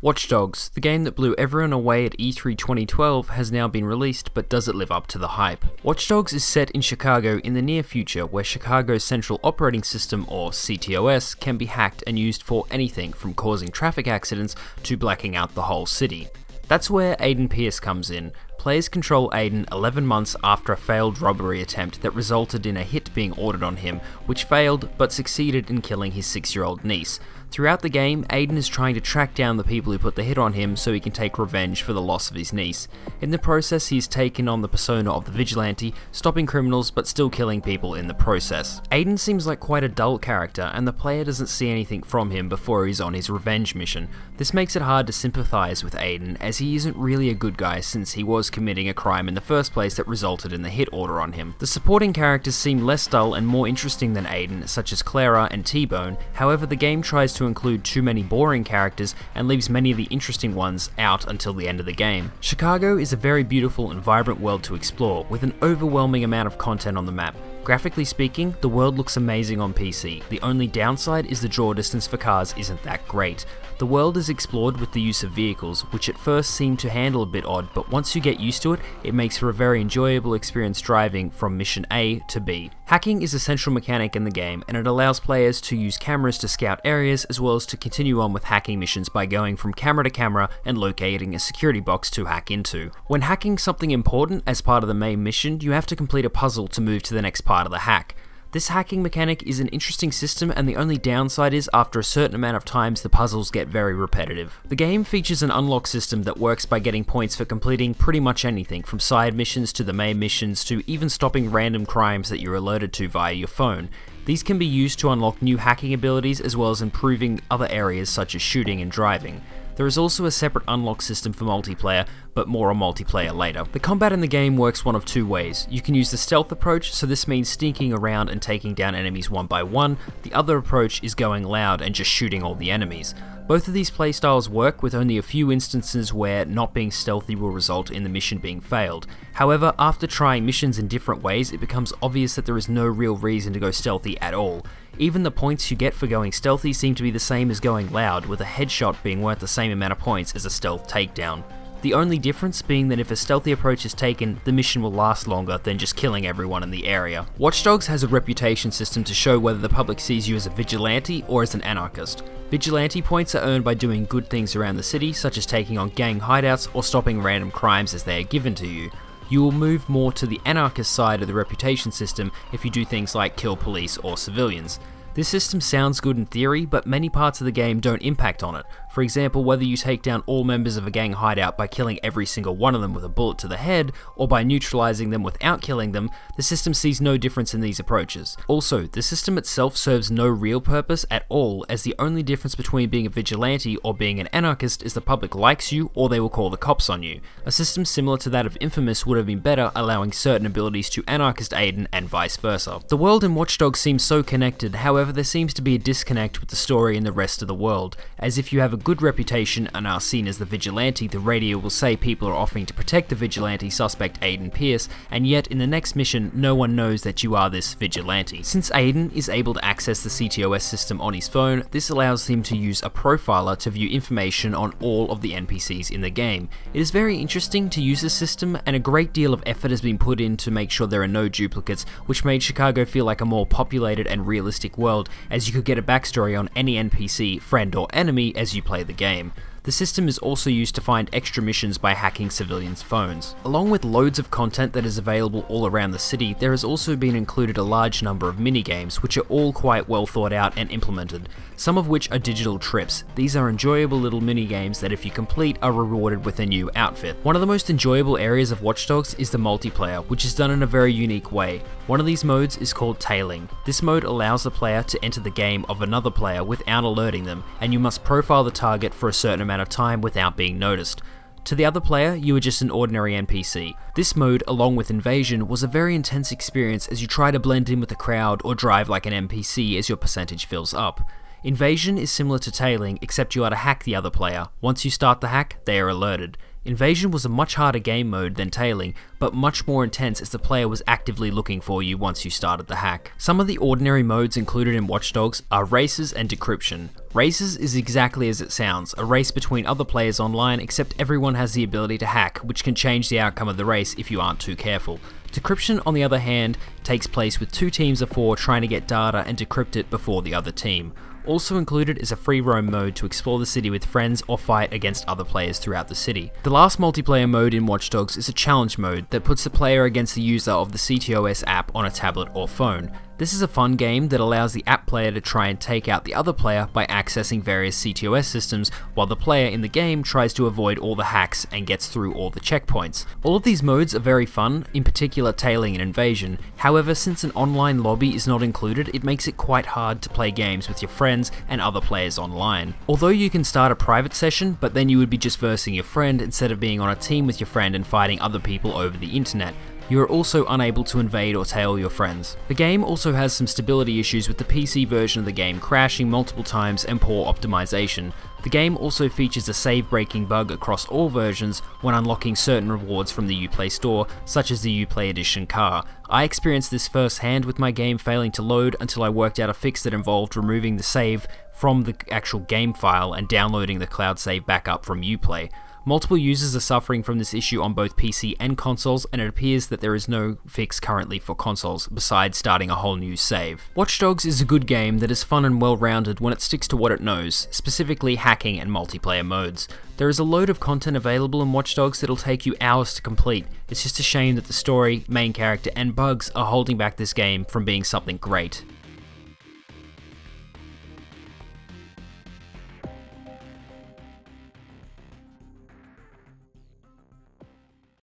Watch Dogs, the game that blew everyone away at E3 2012, has now been released, but does it live up to the hype? Watch Dogs is set in Chicago in the near future, where Chicago's Central Operating System, or CTOS, can be hacked and used for anything from causing traffic accidents to blacking out the whole city. That's where Aiden Pierce comes in. Players control Aiden 11 months after a failed robbery attempt that resulted in a hit being ordered on him, which failed but succeeded in killing his 6-year-old niece. Throughout the game, Aiden is trying to track down the people who put the hit on him so he can take revenge for the loss of his niece. In the process, he's taken on the persona of the vigilante, stopping criminals but still killing people in the process. Aiden seems like quite a dull character, and the player doesn't see anything from him before he's on his revenge mission. This makes it hard to sympathize with Aiden, as he isn't really a good guy since he was committing a crime in the first place that resulted in the hit order on him. The supporting characters seem less dull and more interesting than Aiden, such as Clara and T-Bone. However, the game tries to include too many boring characters and leaves many of the interesting ones out until the end of the game. Chicago is a very beautiful and vibrant world to explore, with an overwhelming amount of content on the map. Graphically speaking, the world looks amazing on PC. The only downside is the draw distance for cars isn't that great. The world is explored with the use of vehicles, which at first seem to handle a bit odd, but once you get used to it, it makes for a very enjoyable experience driving from mission A to B. Hacking is a central mechanic in the game, and it allows players to use cameras to scout areas as well as to continue on with hacking missions by going from camera to camera and locating a security box to hack into. When hacking something important as part of the main mission, you have to complete a puzzle to move to the next part of the hack. This hacking mechanic is an interesting system, and the only downside is after a certain amount of times the puzzles get very repetitive. The game features an unlock system that works by getting points for completing pretty much anything, from side missions to the main missions to even stopping random crimes that you're alerted to via your phone. These can be used to unlock new hacking abilities as well as improving other areas such as shooting and driving. There is also a separate unlock system for multiplayer, but more on multiplayer later. The combat in the game works one of two ways. You can use the stealth approach, so this means sneaking around and taking down enemies one by one. The other approach is going loud and just shooting all the enemies. Both of these playstyles work, with only a few instances where not being stealthy will result in the mission being failed. However, after trying missions in different ways, it becomes obvious that there is no real reason to go stealthy at all. Even the points you get for going stealthy seem to be the same as going loud, with a headshot being worth the same amount of points as a stealth takedown. The only difference being that if a stealthy approach is taken, the mission will last longer than just killing everyone in the area. Watch Dogs has a reputation system to show whether the public sees you as a vigilante or as an anarchist. Vigilante points are earned by doing good things around the city, such as taking on gang hideouts or stopping random crimes as they are given to you. You will move more to the anarchist side of the reputation system if you do things like kill police or civilians. This system sounds good in theory, but many parts of the game don't impact on it. For example, whether you take down all members of a gang hideout by killing every single one of them with a bullet to the head, or by neutralizing them without killing them, the system sees no difference in these approaches. Also, the system itself serves no real purpose at all, as the only difference between being a vigilante or being an anarchist is the public likes you or they will call the cops on you. A system similar to that of Infamous would have been better, allowing certain abilities to anarchist Aiden and vice versa. The world in Watch Dogs seems so connected, however there seems to be a disconnect with the story in the rest of the world, as if you have a good reputation and are seen as the vigilante, the radio will say people are offering to protect the vigilante suspect Aiden Pierce, and yet in the next mission no one knows that you are this vigilante. Since Aiden is able to access the CTOS system on his phone, this allows him to use a profiler to view information on all of the NPCs in the game. It is very interesting to use this system, and a great deal of effort has been put in to make sure there are no duplicates, which made Chicago feel like a more populated and realistic world, as you could get a backstory on any NPC, friend or enemy as you play the game. The system is also used to find extra missions by hacking civilians' phones. Along with loads of content that is available all around the city, there has also been included a large number of minigames, which are all quite well thought out and implemented, some of which are digital trips. These are enjoyable little minigames that if you complete are rewarded with a new outfit. One of the most enjoyable areas of Watch Dogs is the multiplayer, which is done in a very unique way. One of these modes is called tailing. This mode allows the player to enter the game of another player without alerting them, and you must profile the target for a certain amount of time without being noticed. To the other player, you are just an ordinary NPC. This mode, along with Invasion, was a very intense experience as you try to blend in with the crowd or drive like an NPC as your percentage fills up. Invasion is similar to tailing, except you are to hack the other player. Once you start the hack, they are alerted. Invasion was a much harder game mode than tailing, but much more intense as the player was actively looking for you once you started the hack. Some of the ordinary modes included in Watch Dogs are races and decryption. Races is exactly as it sounds, a race between other players online, except everyone has the ability to hack, which can change the outcome of the race if you aren't too careful. Decryption, on the other hand, takes place with 2 teams of 4 trying to get data and decrypt it before the other team. Also included is a free roam mode to explore the city with friends or fight against other players throughout the city. The last multiplayer mode in Watch Dogs is a challenge mode that puts the player against the user of the CTOS app on a tablet or phone. This is a fun game that allows the app player to try and take out the other player by accessing various CTOS systems, while the player in the game tries to avoid all the hacks and gets through all the checkpoints. All of these modes are very fun, in particular tailing and invasion. However, since an online lobby is not included, it makes it quite hard to play games with your friends and other players online. Although you can start a private session, but then you would be just versing your friend instead of being on a team with your friend and fighting other people over the internet. You are also unable to invade or tail your friends. The game also has some stability issues, with the PC version of the game crashing multiple times and poor optimization. The game also features a save-breaking bug across all versions when unlocking certain rewards from the Uplay store, such as the Uplay Edition car. I experienced this firsthand, with my game failing to load until I worked out a fix that involved removing the save from the actual game file and downloading the cloud save backup from Uplay. Multiple users are suffering from this issue on both PC and consoles, and it appears that there is no fix currently for consoles, besides starting a whole new save. Watch Dogs is a good game that is fun and well-rounded when it sticks to what it knows, specifically hacking and multiplayer modes. There is a load of content available in Watch Dogs that'll take you hours to complete. It's just a shame that the story, main character, and bugs are holding back this game from being something great.